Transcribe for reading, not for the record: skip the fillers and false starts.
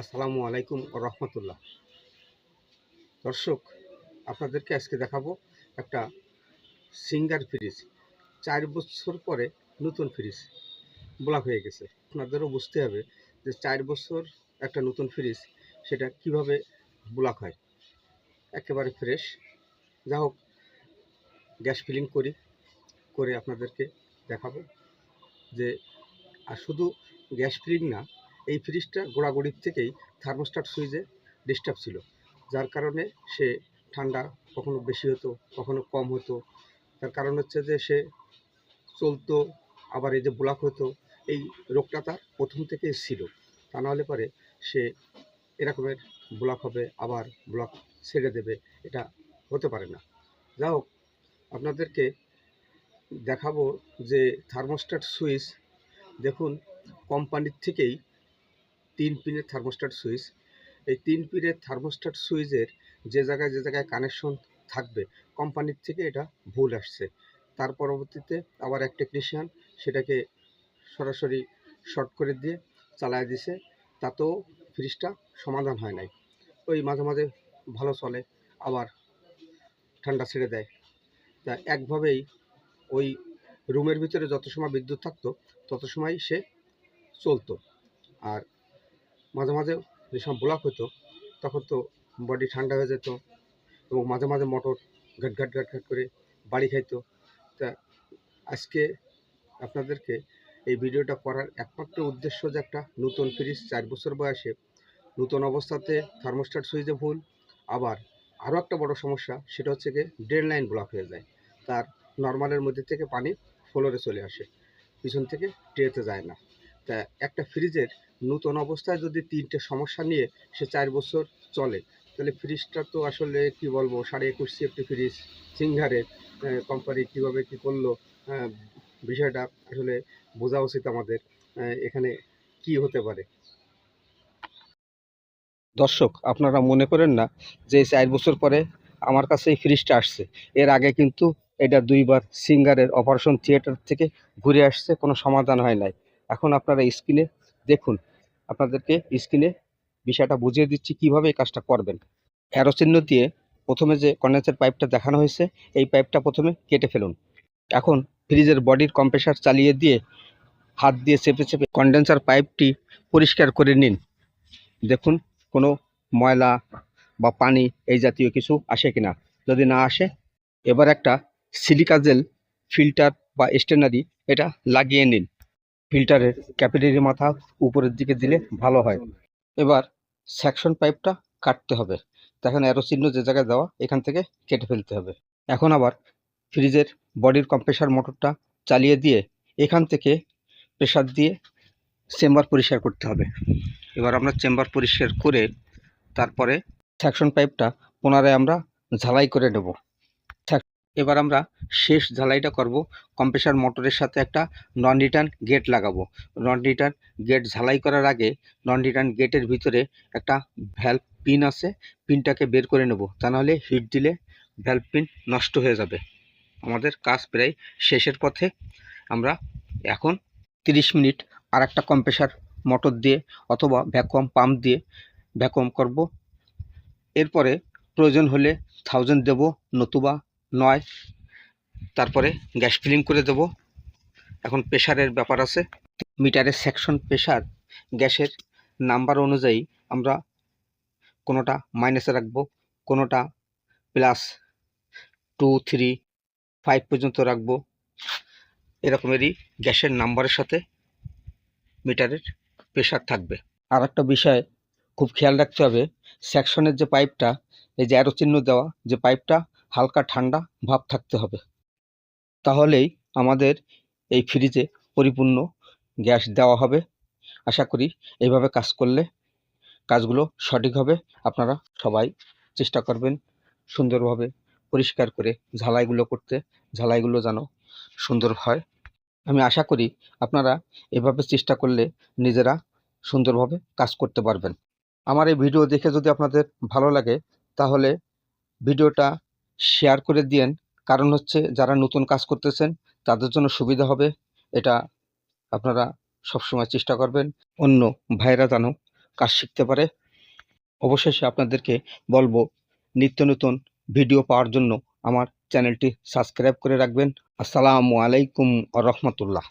আসসালামু আলাইকুম রহমতুল্লাহ। দর্শক, আপনাদেরকে আজকে দেখাবো একটা সিঙ্গার ফ্রিজ। 4 বছর পরে নতুন ফ্রিজ ব্লক হয়ে গেছে। আপনাদেরও বুঝতে হবে যে 4 বছর একটা নতুন ফ্রিজ সেটা কিভাবে ব্লক হয়। একেবারে ফ্রেশ, যা হোক, গ্যাস ফিলিং করে আপনাদেরকে দেখাবো যে, আর শুধু গ্যাস ফিলিং না, এই ফ্রিজটা গোড়াগড়ির থেকেই থার্মোস্ট্যাট সুইচে ডিস্টার্ব ছিল, যার কারণে সে ঠান্ডা কখনো বেশি হতো, কখনো কম হতো। তার কারণ হচ্ছে যে সে চলতো, আবার এই যে ব্লক হতো। এই রোগটা তার প্রথম থেকে ছিল, তা নাহলে পরে সে এরকমের ব্লক হবে আবার ব্লক ছেড়ে দেবে, এটা হতে পারে না। যা হোক, আপনাদেরকে দেখাবো যে থার্মোস্ট্যাট সুইচ দেখুন, কোম্পানির থেকেই 3 পিনের থার্মোস্ট্যাট সুইচ। এই 3 পিনের থার্মোস্ট্যাট সুইচের যে জায়গায় কানেকশন থাকবে, কোম্পানির থেকে এটা ভুল আসছে। তার পরবর্তীতে আবার এক টেকনিশিয়ান সেটাকে সরাসরি শর্ট করে দিয়ে চালায় দিছে, তাতেও ফ্রিজটা সমাধান হয় নাই। ওই মাঝে মাঝে ভালো চলে, আবার ঠান্ডা ছেড়ে দেয়। তা একভাবেই ওই রুমের ভিতরে যত সময় বিদ্যুৎ থাকতো তত সময় সে চলতো। আর মাঝে মাঝে যে সময় ব্লক হতো তখন তো বডি ঠান্ডা হয়ে যেত, এবং মাঝে মাঝে মোটর ঘাট ঘাট ঘাট ঘাট করে বাড়ি খাইতো। তা আজকে আপনাদেরকে এই ভিডিওটা করার একমাত্র উদ্দেশ্য যে একটা নতুন ফ্রিজ 4 বছর বয়সে নতুন অবস্থাতে থার্মোস্ট্যাট সুইচে ভুল। আবার আরও একটা বড় সমস্যা, সেটা হচ্ছে গিয়ে ড্রেন লাইন ব্লক হয়ে যায়। তার নর্মালের মধ্যে থেকে পানি ফ্লোরে চলে আসে, পিছন থেকে ট্রেতে যায় না। তা একটা ফ্রিজের নতুন অবস্থায় যদি 3টে সমস্যা নিয়ে সে 4 বছর চলে, তাহলে ফ্রিজটা তো আসলে কি বলবো, 21.5 একটি ফ্রিজ, সিঙ্গারের কোম্পানি কীভাবে কী করলো, আহ, বিষয়টা আসলে বোঝা উচিত আমাদের। এখানে কি হতে পারে। দর্শক, আপনারা মনে করেন না যে 4 বছর পরে আমার কাছে এই ফ্রিজটা আসছে। এর আগে কিন্তু এটা 2বার সিঙ্গারের অপারেশন থিয়েটার থেকে ঘুরে আসছে, কোনো সমাধান হয় নাই। এখন আপনারা স্ক্রিনে দেখুন, আপনাদেরকে স্ক্রিনে বিষয়টা বুঝিয়ে দিচ্ছি কিভাবে এই কাজটা করবেন। অ্যারো চিহ্ন দিয়ে প্রথমে যে কন্ডেন্সার পাইপটা দেখানো হয়েছে, এই পাইপটা প্রথমে কেটে ফেলুন। এখন ফ্রিজের বডির কম্প্রেসার চালিয়ে দিয়ে হাত দিয়ে চেপে চেপে কন্ডেন্সার পাইপটি পরিষ্কার করে নিন। দেখুন কোনো ময়লা বা পানি এই জাতীয় কিছু আসে কিনা। যদি না আসে, এবার একটা সিলিকা জেল ফিল্টার বা স্টেনারি এটা লাগিয়ে নিন। ফিল্টারের ক্যাপিলারি মাথা উপরের দিকে দিলে ভালো হয়। এবার সেকশন পাইপটা কাটতে হবে। তখন অ্যারো চিহ্ন যে জায়গায় দেওয়া, এখান থেকে কেটে ফেলতে হবে। এখন আবার ফ্রিজের বডির কম্প্রেসার মোটরটা চালিয়ে দিয়ে এখান থেকে প্রেসার দিয়ে চেম্বার পরিষ্কার করতে হবে। এবার আমরা চেম্বার পরিষ্কার করে তারপরে সেকশন পাইপটা পুনরায় আমরা ঝালাই করে নেব। এবার আমরা শেষ ঝালাইটা করব। কম্প্রেসার মোটরের সাথে একটা নন রিটার্ন গেট লাগাবো। নন রিটার্ন গেট ঝালাই করার আগে নন রিটার্ন গেটের ভিতরে একটা ভ্যালভ পিন আছে, পিনটাকে বের করে নেব, তা নাহলে হিট দিলে ভ্যালভ পিন নষ্ট হয়ে যাবে। আমাদের কাজ প্রায় শেষের পথে। আমরা এখন 30 মিনিট আর একটা কম্প্রেসার মোটর দিয়ে অথবা ভ্যাকুয়াম পাম্প দিয়ে ভ্যাকুয়াম করব। এরপরে প্রয়োজন হলে 1000 দেব, নতুবা নয়। তারপরে গ্যাস ফিলিং করে দেব। এখন প্রেশারের ব্যাপার আছে। মিটারের সেকশন প্রেশার গ্যাসের নাম্বার অনুযায়ী আমরা কোনোটা মাইনাসে রাখবো, কোনোটা +2, 3, 5 পর্যন্ত রাখবো। এরকমেরই গ্যাসের নাম্বারের সাথে মিটারের প্রেশার থাকবে। আর একটা বিষয় খুব খেয়াল রাখতে হবে, সেকশনের যে পাইপটা, এই যে অ্যারো চিহ্ন দেওয়া যে পাইপটা, হালকা ঠান্ডা ভাব থাকতে হবে। তাহলেই আমাদের এই ফ্রিজে পরিপূর্ণ গ্যাস দেওয়া হবে। আশা করি এইভাবে কাজ করলে কাজগুলো সঠিক হবে। আপনারা সবাই চেষ্টা করবেন সুন্দরভাবে পরিষ্কার করে ঝালাইগুলো করতে, ঝালাইগুলো যেন সুন্দর হয়। আমি আশা করি আপনারা এভাবে চেষ্টা করলে নিজেরা সুন্দরভাবে কাজ করতে পারবেন। আমার এই ভিডিও দেখে যদি আপনাদের ভালো লাগে, তাহলে ভিডিওটা শেয়ার করে দিয়েন। কারণ হচ্ছে যারা নতুন কাজ করতেছেন তাদের জন্য সুবিধা হবে। এটা আপনারা সবসময় চেষ্টা করবেন অন্য ভাইরা যেন কাজ শিখতে পারে। অবশেষে আপনাদেরকে বলবো, নিত্য নতুন ভিডিও পাওয়ার জন্য আমার চ্যানেলটি সাবস্ক্রাইব করে রাখবেন। আসসালামু আলাইকুম ওয়া রাহমাতুল্লাহ।